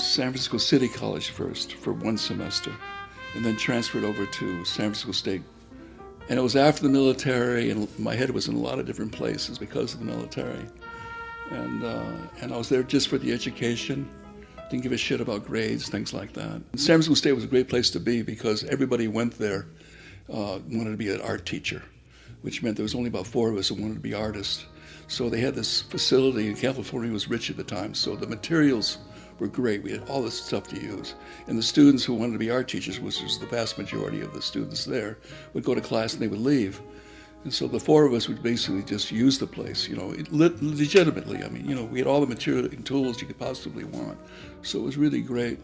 San Francisco City College first for 1 semester, and then transferred over to San Francisco State. And it was after the military, and my head was in a lot of different places because of the military. And I was there just for the education. Didn't give a shit about grades, things like that. San Francisco State was a great place to be because everybody went there wanted to be an art teacher, which meant there was only about 4 of us who wanted to be artists. So they had this facility, and California was rich at the time, so the materials were great. We had all this stuff to use. And the students who wanted to be art teachers, which was the vast majority of the students there, would go to class and they would leave. And so the 4 of us would basically just use the place, legitimately. I mean, we had all the material and tools you could possibly want. So it was really great.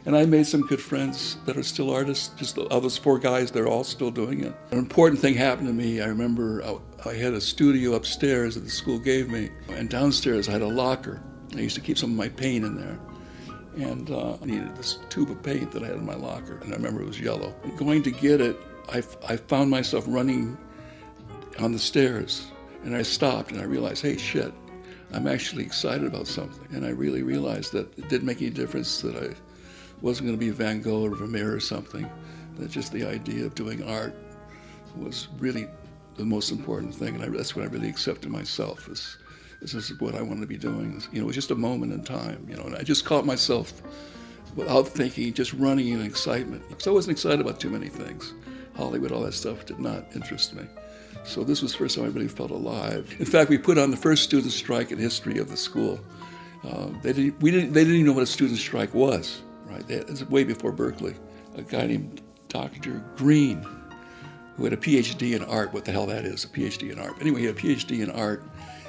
And I made some good friends that are still artists, just the other 4 guys, they're all still doing it. An important thing happened to me. I remember I had a studio upstairs that the school gave me, and downstairs I had a locker. I used to keep some of my paint in there. And I needed this tube of paint that I had in my locker, and I remember it was yellow. And going to get it, I found myself running on the stairs, and I stopped and I realized, hey, shit, I'm actually excited about something. And I really realized that it didn't make any difference that I wasn't going to be Van Gogh or Vermeer or something, that just the idea of doing art was really the most important thing. And that's what I really accepted myself, is this is what I wanted to be doing. It was just a moment in time, and I just caught myself without thinking, just running in excitement. Because I wasn't excited about too many things. Hollywood, all that stuff did not interest me. So this was the first time I really felt alive. In fact, we put on the first student strike in history of the school. They didn't even know what a student strike was, right? It was way before Berkeley. A guy named Dr. Green, who had a PhD in art. What the hell that is, a PhD in art. Anyway, he had a PhD in art.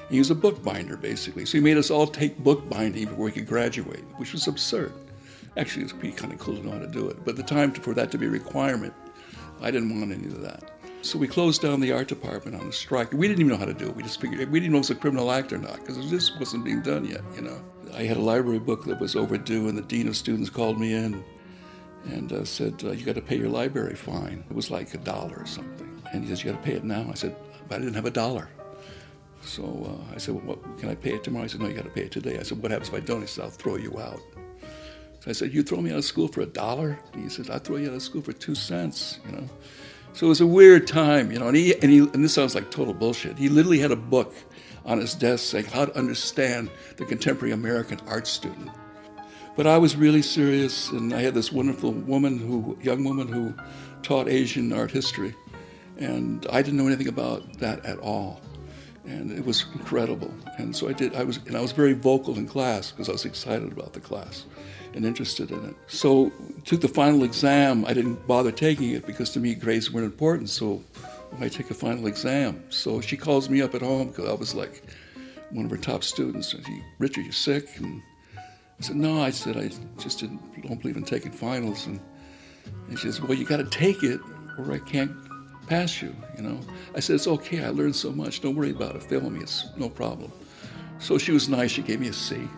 He was a bookbinder, basically. So he made us all take bookbinding before we could graduate, which was absurd. Actually, it was kind of cool to know how to do it. But the time for that to be a requirement, I didn't want any of that. So we closed down the art department on the strike. We didn't even know how to do it. We just figured, we didn't know if it was a criminal act or not, because it just wasn't being done yet, I had a library book that was overdue, and the dean of students called me in and said, you got to pay your library fine. It was like $1 or something. And he says, you got to pay it now. I said, but I didn't have $1. So I said, well, can I pay it tomorrow? He said, no, you got to pay it today. I said, what happens if I don't? He said, I'll throw you out. So I said, you throw me out of school for $1? And he said, I'll throw you out of school for 2 cents, So it was a weird time, and this sounds like total bullshit. He literally had a book on his desk saying how to understand the contemporary American art student. But I was really serious, and I had this wonderful young woman who taught Asian art history, and I didn't know anything about that at all. And it was incredible. And so I was very vocal in class because I was excited about the class and interested in it. So took the final exam. I didn't bother taking it because to me grades weren't important. So I take a final exam. So she calls me up at home because I was like one of her top students. And Richard, you sick? And I said, no. I said, I just don't believe in taking finals. And she says, well, you got to take it or I can't pass you, I said, it's okay, I learned so much, don't worry about it, fail me, it's no problem. So she was nice, she gave me a C.